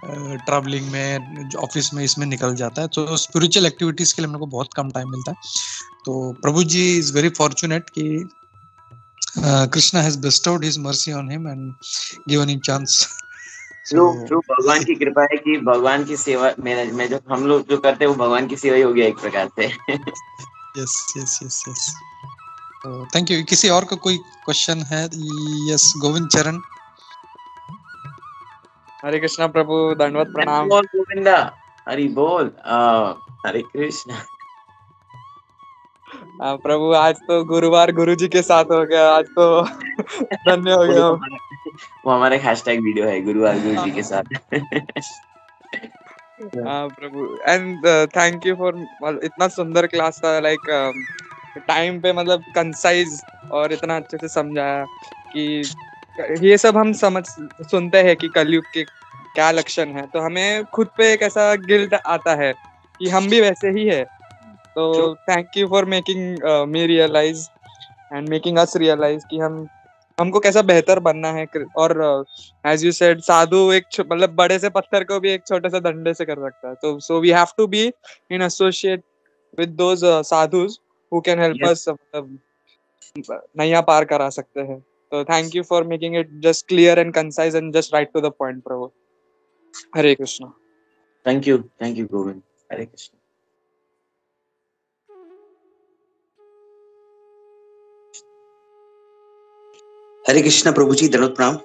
ट्रैवलिंग में, ऑफिस में, इसमें निकल जाता है। तो स्पिरिचुअल एक्टिविटीज के लिए हम लोग को बहुत कम टाइम मिलता है। तो प्रभु जी इज वेरी फॉर्चुनेट कि Krishna has bestowed his mercy on him and given him chance. जो भगवान की कृपा है कि भगवान की सेवा में जो हम लोग जो करते हैं वो भगवान की सेवा ही हो गया एक प्रकार से। Yes yes yes yes, thank you. किसी और का कोई क्वेश्चन है? यस, गोविंद चरण। हरे कृष्णा प्रभु, दंडवत प्रणाम। बोल गोविंदा, हरि बोल। हरे कृष्णा। प्रभु आज तो गुरुवार गुरु जी के साथ हो गया, आज तो धन्य हो गया। वो हमारा हैशटैग वीडियो है, गुरुवार गुरु जी के साथ। प्रभु, एंड थैंक यू फॉर, इतना सुंदर क्लास था, लाइक टाइम पे, मतलब कंसाइज, और इतना अच्छे से समझाया कि ये सब हम सुनते हैं कि कलयुग के क्या लक्षण है, तो हमें खुद पे एक ऐसा गिल्ट आता है कि हम भी वैसे ही है। तो thank you for making me realise and making us realise कि हमको कैसा बेहतर बनना है। और एज यू सेड, साधु एक मतलब बड़े से पत्थर को भी एक छोटे से डंडे से कर सकता है। तो so we have to be in associate with those sadhus who can help us, नैया पार करा सकते हैं। तो thank you for making it just clear and concise and just right to the point Prabhu. Hare Krishna. Thank you Govind. Hare Krishna. Hare Krishna Prabhu ji, दंडवत प्रणाम।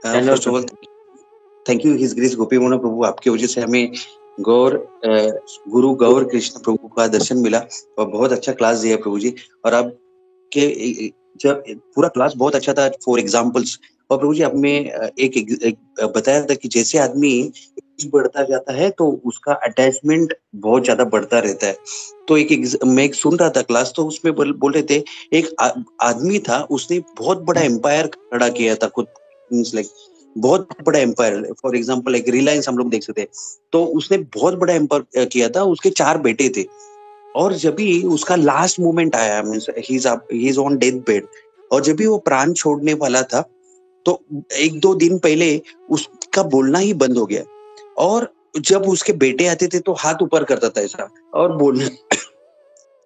First of all thank you his grace Gopi Mohan Prabhu, आपकी वजह से हमें गुरु गौर कृष्ण प्रभु का दर्शन मिला और बहुत अच्छा क्लास दिया प्रभु जी। और आपके जब पूरा क्लास बहुत अच्छा था, फॉर एग्जाम्पल्स। और प्रभु जी आपने एक बताया था कि जैसे आदमी बढ़ता जाता है तो उसका अटैचमेंट बहुत ज्यादा बढ़ता रहता है। तो मैं सुन रहा था क्लास, तो उसमें बोल रहे थे एक आदमी था, उसने बहुत बड़ा एम्पायर खड़ा किया था खुद मींस लाइक बहुत बड़ा empire, for example like Reliance हम लोग देख सकते हैं, तो उसने बहुत बड़ा एम्पायर किया था, उसके 4 बेटे थे, और जब भी उसका लास्ट मोमेंट आया, means he is on death bed, और जब भी वो प्राण छोड़ने वाला था, तो 1-2 दिन पहले उसका बोलना ही बंद हो गया, और जब उसके बेटे आते थे तो हाथ ऊपर करता था ऐसा, और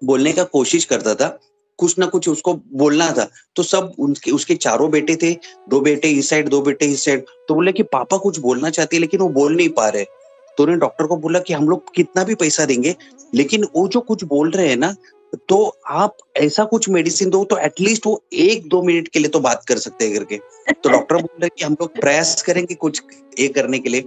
बोलने का कोशिश करता था, कुछ ना कुछ उसको बोलना था, तो सब उसके 4 बेटे थे, 2 बेटे इस साइड, 2 बेटे इस साइड, तो बोले कि पापा कुछ बोलना चाहते हैं लेकिन वो बोल नहीं पा रहे। तो उन्होंने डॉक्टर को बोला कि हम लोग कितना भी पैसा देंगे, लेकिन वो जो कुछ बोल रहे हैं ना, तो आप ऐसा कुछ मेडिसिन दो तो एटलीस्ट वो 1-2 मिनट के लिए तो बात कर सकते हैं करके। तो डॉक्टर बोल रहे कि हम लोग प्रयास करेंगे कुछ ये करने के लिए।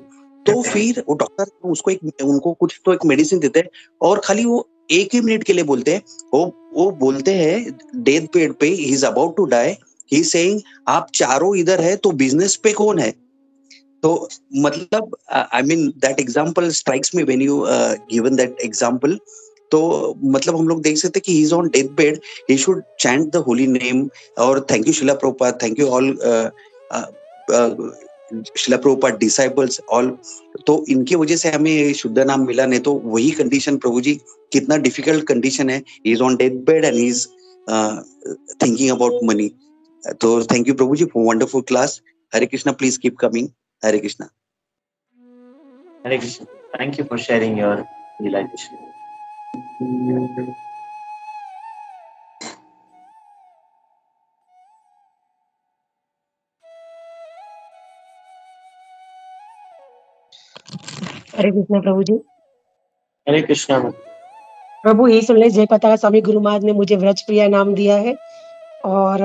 तो फिर वो डॉक्टर उनको कुछ तो एक मेडिसिन देते हैं, और खाली वो 1 ही मिनट के लिए बोलते हैं। वो बोलते हैं डेथ बेड पे, he is about to die, he is saying आप चारों इधर है तो बिजनेस पे कौन है। तो मतलब I mean that example strikes me when you given that example. तो मतलब हम लोग देख सकते हैं कि ही is on death bed, he should chant the holy name, और thank you Shila Prabhupada, thank you all Shila Prabhupada disciples all. तो इनकी वजह से हमें शुद्ध नाम मिला, नहीं तो वही कंडीशन प्रभु जी, कितना डिफिकल्ट कंडीशन है, he is on death bed and he is thinking about money. तो thank you Prabhu ji for wonderful class. Hare Krishna, please keep coming. Hare Krishna. Hare Krishna. Thank you for sharing your realization. Hare Krishna Prabhu ji. Hare Krishna. Prabhu यही सुन ले, जय पताका स्वामी गुरु महाराज ने मुझे व्रज प्रिया नाम दिया है, और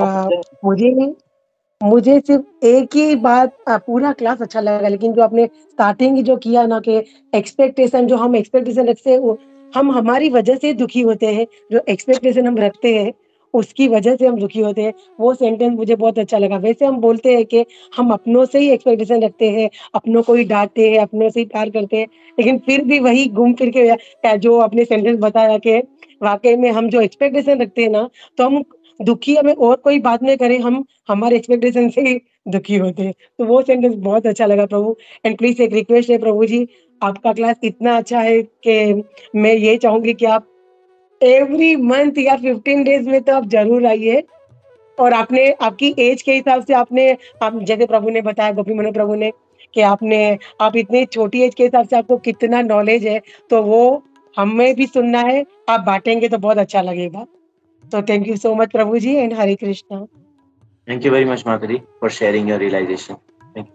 मुझे सिर्फ एक ही बात, पूरा क्लास अच्छा लगा, लेकिन जो आपने स्टार्टिंग जो किया ना कि एक्सपेक्टेशन, जो हम एक्सपेक्टेशन रखते हैं वो हम हमारी वजह से दुखी होते हैं, जो एक्सपेक्टेशन हम रखते हैं उसकी वजह से हम दुखी होते हैं, वो सेंटेंस मुझे बहुत अच्छा लगा। वैसे हम बोलते हैं कि हम अपनों से ही एक्सपेक्टेशन रखते हैं, अपनों को ही डांटते हैं, अपनों से ही प्यार करते हैं, लेकिन फिर भी वही घूम फिर के जो आपने सेंटेंस बताया कि वाकई में हम जो एक्सपेक्टेशन रखते हैं ना, तो हम दुखी, हमें और कोई बात नहीं करे, हम हमारे एक्सपेक्टेशन से ही दुखी होते हैं। तो वो सेंटेंस बहुत अच्छा लगा प्रभु। एंड प्लीज एक रिक्वेस्ट है प्रभु जी, आपका क्लास इतना अच्छा है कि मैं ये चाहूंगी कि आप एवरी मंथ या 15 डेज में तो आप जरूर आइए, और आपने आपकी एज के हिसाब से आप जैसे प्रभु ने बताया, गोपी मनु प्रभु ने, कि आप इतनी छोटी एज के हिसाब से आपको कितना नॉलेज है, तो वो हमें भी सुनना है, आप बांटेंगे तो बहुत अच्छा लगेगा। So thank you so much, Prabhuji, and Hare Krishna. Thank you very much, Madhuri, for sharing your realization. Thank you.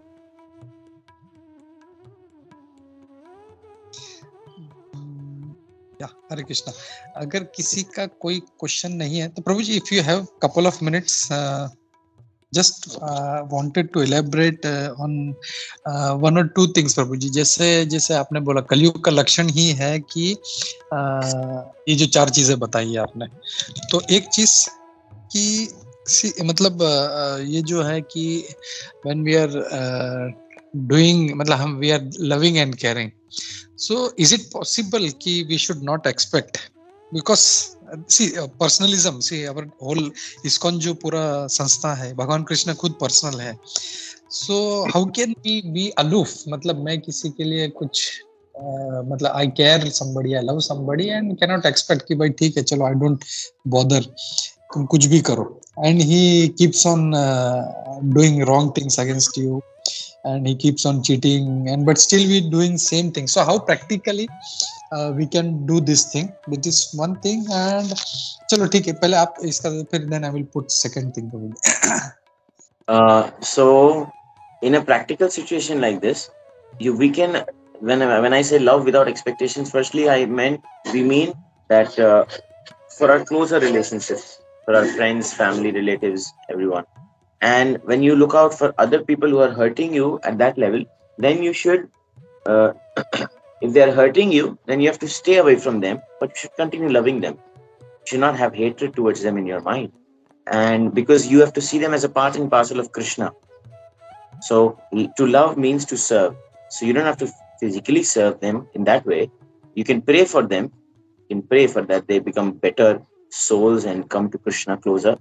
हरे कृष्णा। अगर किसी का कोई क्वेश्चन नहीं है तो Prabhu ji, if you have couple of minutes, just wanted to elaborate on one or two things Prabhu ji. जैसे आपने बोला कलयुग का लक्षण ही है कि ये जो 4 चीजें बताई है आपने, तो एक चीज कि मतलब ये जो है कि when we are doing, मतलब we are loving and caring, so is it possible कि we should not expect, because see personalism, see our whole ISKCON जो पूरा संस्था है, भगवान कृष्ण खुद पर्सनल है, so how can we be aloof, मतलब मैं किसी के लिए कुछ मतलब I care somebody, I love somebody and cannot expect कि भाई ठीक है चलो I don't bother, तुम कुछ भी करो, and he keeps on doing wrong things against you and he keeps on cheating, and but still we doing same thing. So how practically we can do this thing with this one thing? And चलो ठीक है, पहले आप इसका, फिर then I will put second thing. So in a practical situation like this, we can, when I say love without expectations, firstly we mean that for our closer relationships, for our friends, family, relatives, everyone. And when you look out for other people who are hurting you at that level, then you should, if they are hurting you, then you have to stay away from them, but you should continue loving them. You should not have hatred towards them in your mind. And because you have to see them as a part and parcel of Krishna. So to love means to serve. So you don't have to physically serve them in that way. You can pray for them. You can pray for that they become better souls and come to Krishna closer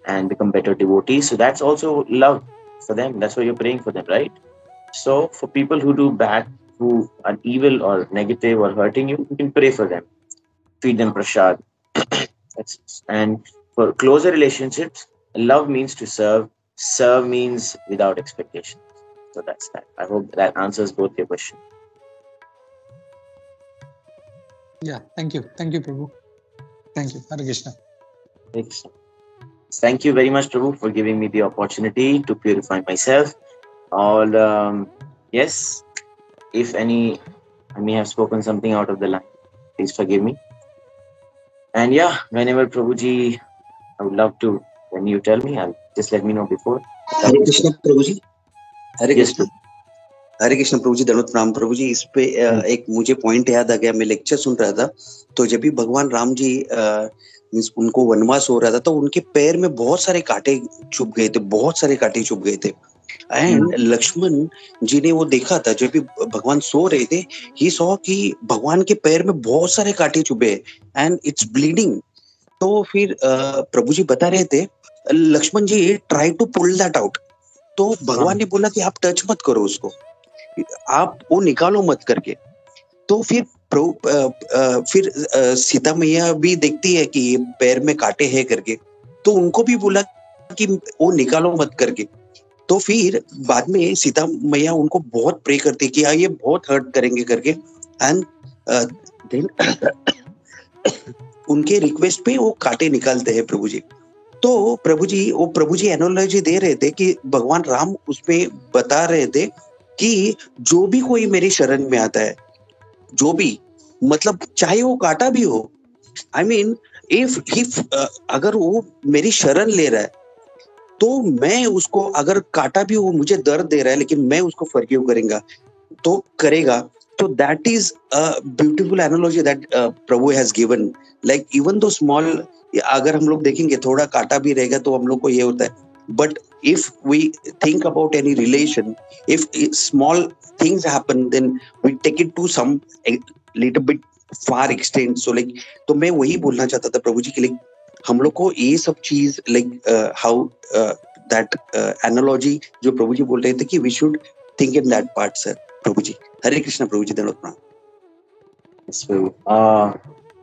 and become better devotees. So that's also love. for them. That's why you're praying for them, right? So for people who do bad, who are evil or negative or hurting you, you can pray for them. Feed them prasad. And for closer relationships, love means to serve. Serve means without expectation. So that's that. I hope that answers both your questions. Yeah, thank you, Prabhu. Thank you. Hare Krishna. Thank you very much, Prabhu, for giving me the opportunity to purify myself. All yes, if I may have spoken something out of the line, please forgive me. And yeah, whenever Prabhuji, I would love to, when you tell me, just let me know before. Hare Krishna Prabhu ji. Hare Yes, Krishna. हरे कृष्ण प्रभु जी. दंडवत प्रणाम प्रभु जी. इस पे एक मुझे point याद आ गया. मैं lecture सुन रहा था, तो जब भी भगवान राम जी उनको वनवास हो रहा था, तो उनके पैर में बहुत सारे कांटे चुभ गए थे. बहुत सारे कांटे चुभ गए थे. एंड लक्ष्मण जी ने वो देखा था, जब भी भगवान सो रहे थे, ही सॉ कि भगवान के पैर में बहुत सारे कांटे चुभे एंड इट्स ब्लीडिंग. तो फिर प्रभु जी बता रहे थे, Lakshman ji try to pull that out. तो भगवान ने बोला कि आप टच मत करो उसको, आप वो निकालो मत करके. तो फिर सीता मैया भी देखती है कि ये पैर में कांटे हैं करके, तो उनको भी बोला कि वो निकालो मत करके. तो फिर बाद में सीता मैया उनको बहुत प्रे करती कि ये बहुत हर्ट करेंगे करके. एंड देन उनके रिक्वेस्ट पे वो कांटे निकालते हैं प्रभु जी. तो प्रभु जी एनालॉजी दे रहे थे कि भगवान राम उसमें बता रहे थे कि जो भी कोई मेरी शरण में आता है, जो भी, मतलब चाहे वो कांटा भी हो, आई मीन इफ अगर वो मेरी शरण ले रहा है, तो मैं उसको, अगर कांटा भी वो मुझे दर्द दे रहा है, लेकिन मैं उसको फॉरगिव करेगा. तो that is a beautiful analogy that Prabhu has given. Like even though small, अगर हम लोग देखेंगे थोड़ा कांटा भी रहेगा तो हम लोग को ये होता है, but if we think about any relation, if small things happen, then we take it to some little bit far extent. So like, तो मैं वही बोलना चाहता था प्रभु जी के लिए, हम लोग को ये सब चीज लाइक हाउ दैट एनालॉजी जो प्रभु जी बोल रहे थे कि we should think in that part. Sir Prabhu ji, Hare Krishna Prabhu ji. धन्यवाद.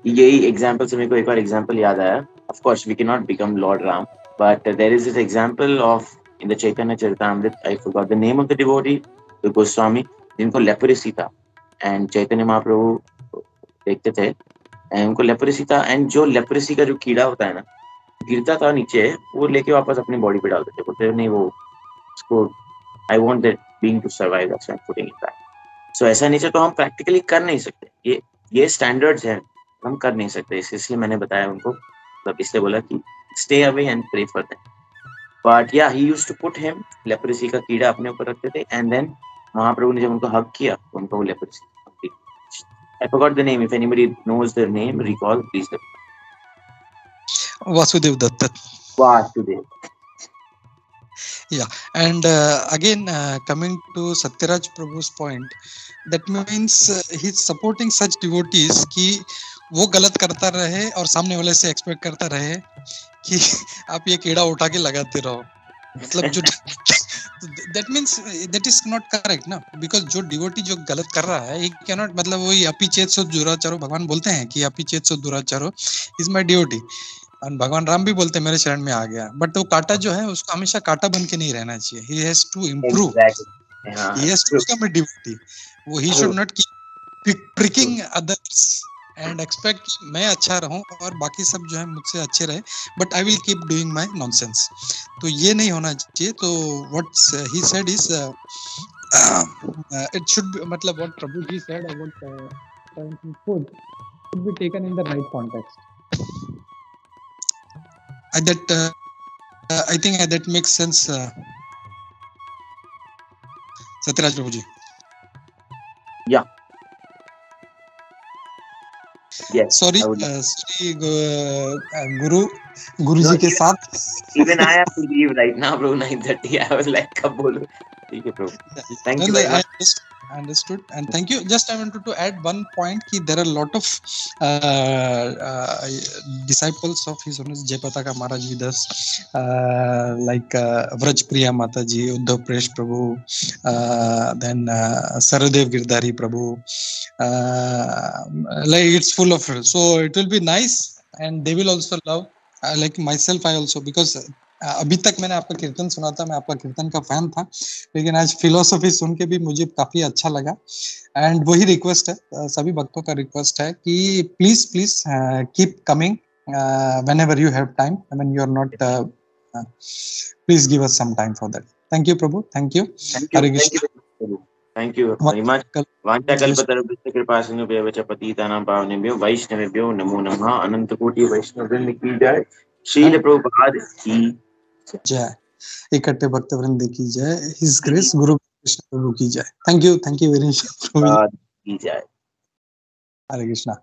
यही एग्जाम्पल से मेरे को एक और एग्जाम्पल याद आया. Of course we can not become lord Ram, but there is this example of in the Chaitanya Charitamrita. I forgot the name of the devotee, the Goswami, जिनको लेप्रेसी था, एंड चैतन्य महाप्रभु देखते थे एंड उनको लेप्रेसी था. एंड जो लेप्रेसी का जो कीड़ा होता है ना, गिरता था नीचे, वो लेके वापस अपनी बॉडी पे डालते थे. बोलते नहीं, वो उसको I want that being to survive, that's why I am putting it back. So ऐसा नीचे तो हम प्रैक्टिकली कर नहीं सकते. ये स्टैंडर्ड्स हैं, हम कर नहीं सकते. इसलिए मैंने बताया उनको, मतलब इसलिए बोला कि stay away and pray for them. But yeah he used to put him, leprosy का कीड़ा अपने ऊपर रखते थे, एंड देन महाप्रभु ने जब उनको हग किया तो उनको वो leprosy. I forgot the name. If anybody knows their name, recall, please. Vasudev Datta. Vasudev. Yeah, and again coming to Satyaraj Prabhu's point, that means he's supporting such devotees कि वो गलत करता रहे और सामने वाले से एक्सपेक्ट करता रहे कि आप ये कीड़ा उठा के लगाते रहो. मतलब जो that means that is not correct ना, because जो डिवोटी जो गलत कर रहा है, he cannot, मतलब वही अपि चेत सो दुराचारो, भगवान बोलते हैं कि अपि चेत सो दुराचारो is my डिवोटी. और भगवान राम भी बोलते हैं मेरे शरण में आ गया. बट वो कांटा जो है उसको हमेशा कांटा बन के नहीं रहना चाहिए. he has to improve. Exactly. He has to become a devotee. वो he should not keep pricking others and expect मैं अच्छा रहूं और बाकी सब जो है मुझसे अच्छे रहे, but I will keep doing my nonsense. तो ये नहीं होना चाहिए. तो what he said is it should be, मतलब what Prabhu ji said about food should be taken in the right context. I think that makes sense. Satyaraj Prabhu ji. Yeah. Yes. Sorry, गुरु जी के साथ. Even I have to leave right now, bro. 9:30. I was like, कब बोलूं? ठीक है, bro. Thank you very much. Understood. And thank you. Just I wanted to add one point कि there are a lot of disciples of His Holiness Jayapataka Maharaj with us, like Vraj Priya Mataji, Uddhav Presh Prabhu, then Saradev Girdhari Prabhu. Like it's full of, so it will be nice, and they will also love. Like myself, I also, because अभी तक मैंने आपका कीर्तन सुना था, मैं आपका कीर्तन का फैन था, लेकिन आज फिलोसफी सुन के भी मुझे काफी अच्छा लगा। एंड वही रिक्वेस्ट है, सभी भक्तों का रिक्वेस्ट है कि please please keep coming whenever you have time. I mean, you are not please give us some time for that. Thank you Prabhu, thank you. Hare Krishna. Thank you very much. वाञ्छाकल्पतरुभ्यश्च कृपासिन्धुभ्यः च पतितानां पावनेभ्यो वैष्णवेभ्यो नमो नमः। अनंत कोटि वैष्णव वृंद की जय। श्रील प्रभुपाद की जय। इकट्ठे भक्त वृंद की जय। हिज ग्रेस गुरु कृष्ण प्रभु की जय। थैंक यू वेरी मच प्रभु जय। हरे कृष्णा।